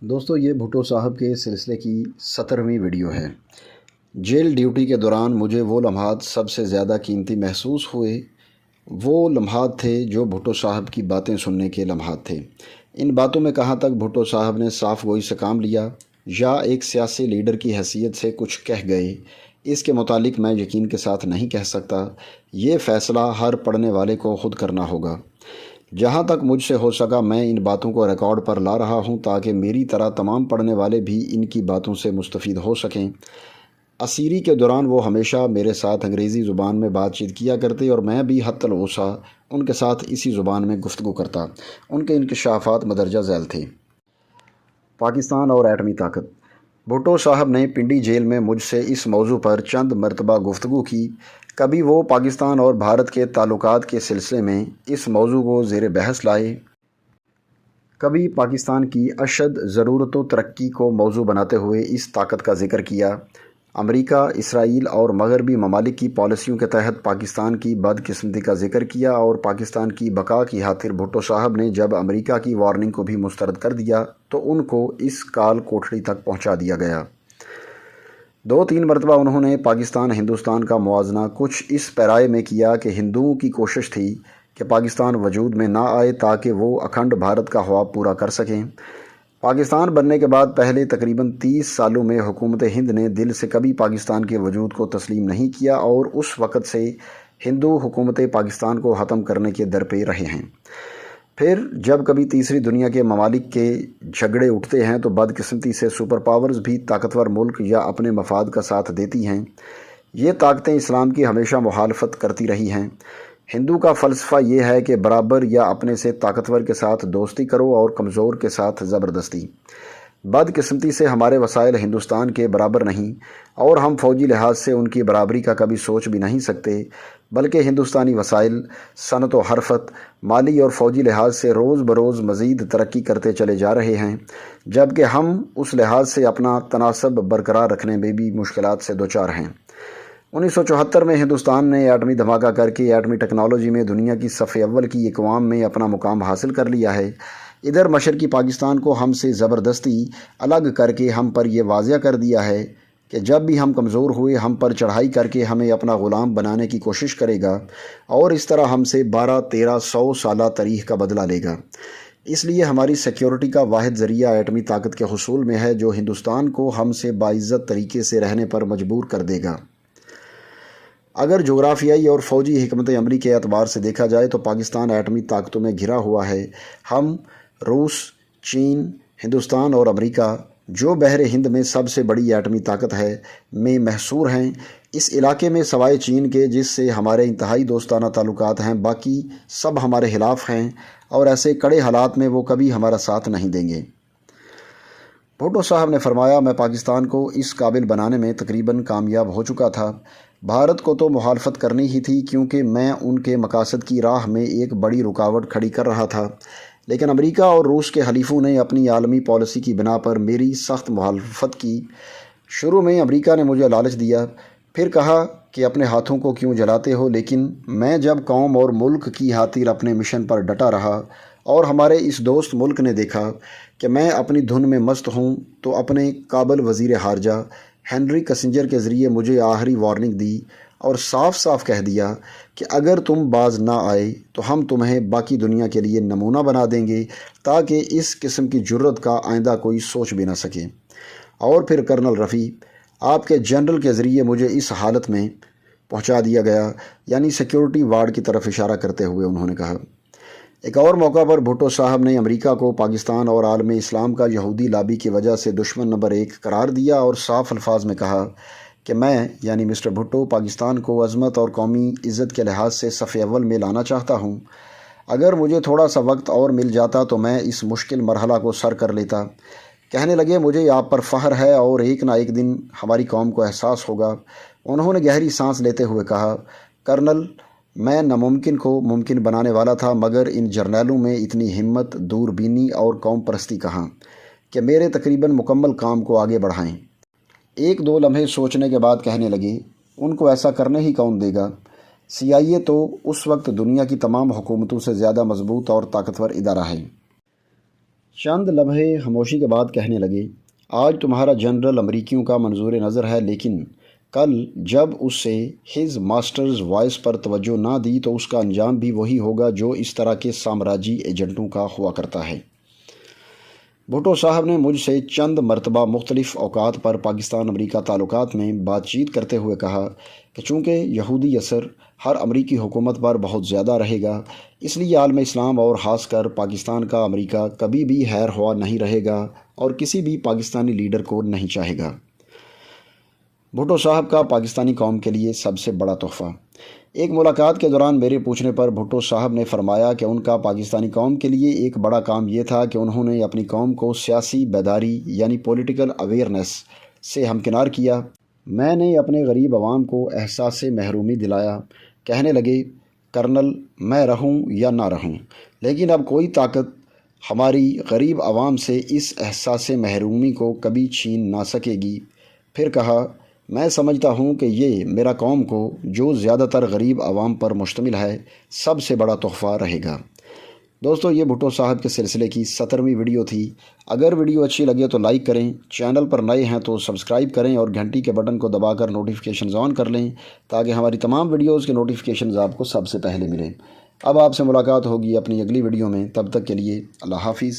دوستو یہ بھٹو صاحب کے سلسلے کی 17ویں ویڈیو ہے۔ جیل ڈیوٹی کے دوران مجھے وہ لمحات سب سے زیادہ قیمتی محسوس ہوئے۔ وہ لمحات تھے جو بھٹو صاحب کی باتیں سننے کے لمحات تھے۔ ان باتوں میں کہاں تک بھٹو صاحب نے صاف گوئی سے کام لیا یا ایک سیاسی لیڈر کی حیثیت سے کچھ کہہ گئے، اس کے متعلق میں یقین کے ساتھ نہیں کہہ سکتا۔ یہ فیصلہ ہر پڑھنے والے کو خود کرنا ہوگا۔ جہاں تک مجھ سے ہو سکا میں ان باتوں کو ریکارڈ پر لا رہا ہوں تاکہ میری طرح تمام پڑھنے والے بھی ان کی باتوں سے مستفید ہو سکیں۔ اسیری کے دوران وہ ہمیشہ میرے ساتھ انگریزی زبان میں بات چیت کیا کرتے اور میں بھی حتی الوسع ان کے ساتھ اسی زبان میں گفتگو کرتا۔ ان کے انکشافات مدرجہ ذیل تھے۔ پاکستان اور ایٹمی طاقت۔ بھٹو صاحب نے پنڈی جیل میں مجھ سے اس موضوع پر چند مرتبہ گفتگو کی۔ کبھی وہ پاکستان اور بھارت کے تعلقات کے سلسلے میں اس موضوع کو زیر بحث لائے، کبھی پاکستان کی اشد ضرورت و ترقی کو موضوع بناتے ہوئے اس طاقت کا ذکر کیا۔ امریکہ، اسرائیل اور مغربی ممالک کی پالیسیوں کے تحت پاکستان کی بدقسمتی کا ذکر کیا اور پاکستان کی بقا کی خاطر بھٹو صاحب نے جب امریکہ کی وارننگ کو بھی مسترد کر دیا تو ان کو اس کال کوٹڑی تک پہنچا دیا گیا۔ 2-3 مرتبہ انہوں نے پاکستان ہندوستان کا موازنہ کچھ اس پیرائے میں کیا کہ ہندوؤں کی کوشش تھی کہ پاکستان وجود میں نہ آئے تاکہ وہ اکھنڈ بھارت کا خواب پورا کر سکیں۔ پاکستان بننے کے بعد پہلے تقریباً 30 سالوں میں حکومت ہند نے دل سے کبھی پاکستان کے وجود کو تسلیم نہیں کیا اور اس وقت سے ہندو حکومتیں پاکستان کو ختم کرنے کے در پہ رہے ہیں۔ پھر جب کبھی تیسری دنیا کے ممالک کے جھگڑے اٹھتے ہیں تو بدقسمتی سے سپر پاورز بھی طاقتور ملک یا اپنے مفاد کا ساتھ دیتی ہیں۔ یہ طاقتیں اسلام کی ہمیشہ مخالفت کرتی رہی ہیں۔ ہندو کا فلسفہ یہ ہے کہ برابر یا اپنے سے طاقتور کے ساتھ دوستی کرو اور کمزور کے ساتھ زبردستی۔ بدقسمتی سے ہمارے وسائل ہندوستان کے برابر نہیں اور ہم فوجی لحاظ سے ان کی برابری کا کبھی سوچ بھی نہیں سکتے، بلکہ ہندوستانی وسائل صنعت و حرفت، مالی اور فوجی لحاظ سے روز بروز مزید ترقی کرتے چلے جا رہے ہیں، جبکہ ہم اس لحاظ سے اپنا تناسب برقرار رکھنے میں بھی مشکلات سے دوچار ہیں۔ 1974 میں ہندوستان نے ایٹمی دھماکہ کر کے ایٹمی ٹیکنالوجی میں دنیا کی صف اول کی اقوام میں اپنا مقام حاصل کر لیا ہے۔ ادھر مشرقی پاکستان کو ہم سے زبردستی الگ کر کے ہم پر یہ واضح کر دیا ہے کہ جب بھی ہم کمزور ہوئے ہم پر چڑھائی کر کے ہمیں اپنا غلام بنانے کی کوشش کرے گا اور اس طرح ہم سے 1200-1300 سالہ تاریخ کا بدلہ لے گا۔ اس لیے ہماری سیکیورٹی کا واحد ذریعہ ایٹمی طاقت کے حصول میں ہے جو ہندوستان کو ہم سے باعزت طریقے سے رہنے پر مجبور کر دے گا۔ اگر جغرافیائی اور فوجی حکمت عملی کے اعتبار سے دیکھا جائے تو پاکستان ایٹمی طاقتوں میں گھرا ہوا ہے۔ ہم روس، چین، ہندوستان اور امریکہ، جو بحر ہند میں سب سے بڑی ایٹمی طاقت ہے، میں محصور ہیں۔ اس علاقے میں سوائے چین کے جس سے ہمارے انتہائی دوستانہ تعلقات ہیں، باقی سب ہمارے خلاف ہیں اور ایسے کڑے حالات میں وہ کبھی ہمارا ساتھ نہیں دیں گے۔ بھٹو صاحب نے فرمایا، میں پاکستان کو اس قابل بنانے میں تقریباً کامیاب ہو چکا تھا۔ بھارت کو تو مخالفت کرنی ہی تھی کیونکہ میں ان کے مقاصد کی راہ میں ایک بڑی رکاوٹ کھڑی کر رہا تھا، لیکن امریکہ اور روس کے حلیفوں نے اپنی عالمی پالیسی کی بنا پر میری سخت مخالفت کی۔ شروع میں امریکہ نے مجھے لالچ دیا، پھر کہا کہ اپنے ہاتھوں کو کیوں جلاتے ہو، لیکن میں جب قوم اور ملک کی خاطر اپنے مشن پر ڈٹا رہا اور ہمارے اس دوست ملک نے دیکھا کہ میں اپنی دھن میں مست ہوں تو اپنے قابل وزیر خارجہ ہنری کسنجر کے ذریعے مجھے آخری وارننگ دی اور صاف صاف کہہ دیا کہ اگر تم باز نہ آئے تو ہم تمہیں باقی دنیا کے لیے نمونہ بنا دیں گے تاکہ اس قسم کی جرت کا آئندہ کوئی سوچ بھی نہ سکے۔ اور پھر کرنل رفیع، آپ کے جنرل کے ذریعے مجھے اس حالت میں پہنچا دیا گیا، یعنی سیکیورٹی وارڈ کی طرف اشارہ کرتے ہوئے انہوں نے کہا۔ ایک اور موقع پر بھٹو صاحب نے امریکہ کو پاکستان اور عالم اسلام کا یہودی لابی کی وجہ سے دشمن نمبر 1 قرار دیا اور صاف الفاظ میں کہا کہ میں یعنی مسٹر بھٹو پاکستان کو عظمت اور قومی عزت کے لحاظ سے صف اول میں لانا چاہتا ہوں۔ اگر مجھے تھوڑا سا وقت اور مل جاتا تو میں اس مشکل مرحلہ کو سر کر لیتا۔ کہنے لگے، مجھے آپ پر فخر ہے اور ایک نہ ایک دن ہماری قوم کو احساس ہوگا۔ انہوں نے گہری سانس لیتے ہوئے کہا، کرنل، میں ناممکن کو ممکن بنانے والا تھا، مگر ان جرنیلوں میں اتنی ہمت، دور بینی اور قوم پرستی کہاں کہ میرے تقریباً مکمل کام کو آگے بڑھائیں۔ 1-2 لمحے سوچنے کے بعد کہنے لگے، ان کو ایسا کرنے ہی کون دے گا؟ CIA تو اس وقت دنیا کی تمام حکومتوں سے زیادہ مضبوط اور طاقتور ادارہ ہے۔ چند لمحے خاموشی کے بعد کہنے لگے، آج تمہارا جنرل امریکیوں کا منظور نظر ہے، لیکن کل جب اس سے ہز ماسٹرز وائس پر توجہ نہ دی تو اس کا انجام بھی وہی ہوگا جو اس طرح کے سامراجی ایجنٹوں کا ہوا کرتا ہے۔ بھٹو صاحب نے مجھ سے چند مرتبہ مختلف اوقات پر پاکستان امریکہ تعلقات میں بات چیت کرتے ہوئے کہا کہ چونکہ یہودی اثر ہر امریکی حکومت پر بہت زیادہ رہے گا، اس لیے عالم اسلام اور خاص کر پاکستان کا امریکہ کبھی بھی خیر خواہ نہیں رہے گا اور کسی بھی پاکستانی لیڈر کو نہیں چاہے گا۔ بھٹو صاحب کا پاکستانی قوم کے لیے سب سے بڑا تحفہ۔ ایک ملاقات کے دوران میرے پوچھنے پر بھٹو صاحب نے فرمایا کہ ان کا پاکستانی قوم کے لیے ایک بڑا کام یہ تھا کہ انہوں نے اپنی قوم کو سیاسی بیداری یعنی پولیٹیکل اویئرنیس سے ہمکنار کیا۔ میں نے اپنے غریب عوام کو احساس محرومی دلایا۔ کہنے لگے، کرنل میں رہوں یا نہ رہوں، لیکن اب کوئی طاقت ہماری غریب عوام سے اس احساس محرومی کو کبھی چھین نہ سکے گی۔ پھر کہا، میں سمجھتا ہوں کہ یہ میرا قوم کو جو زیادہ تر غریب عوام پر مشتمل ہے سب سے بڑا تحفہ رہے گا۔ دوستو، یہ بھٹو صاحب کے سلسلے کی 17ویں ویڈیو تھی۔ اگر ویڈیو اچھی لگے تو لائک کریں، چینل پر نئے ہیں تو سبسکرائب کریں اور گھنٹی کے بٹن کو دبا کر نوٹیفیکیشنز آن کر لیں تاکہ ہماری تمام ویڈیوز کے نوٹیفیکیشنز آپ کو سب سے پہلے ملیں۔ اب آپ سے ملاقات ہوگی اپنی اگلی ویڈیو میں، تب تک کے لیے اللہ حافظ۔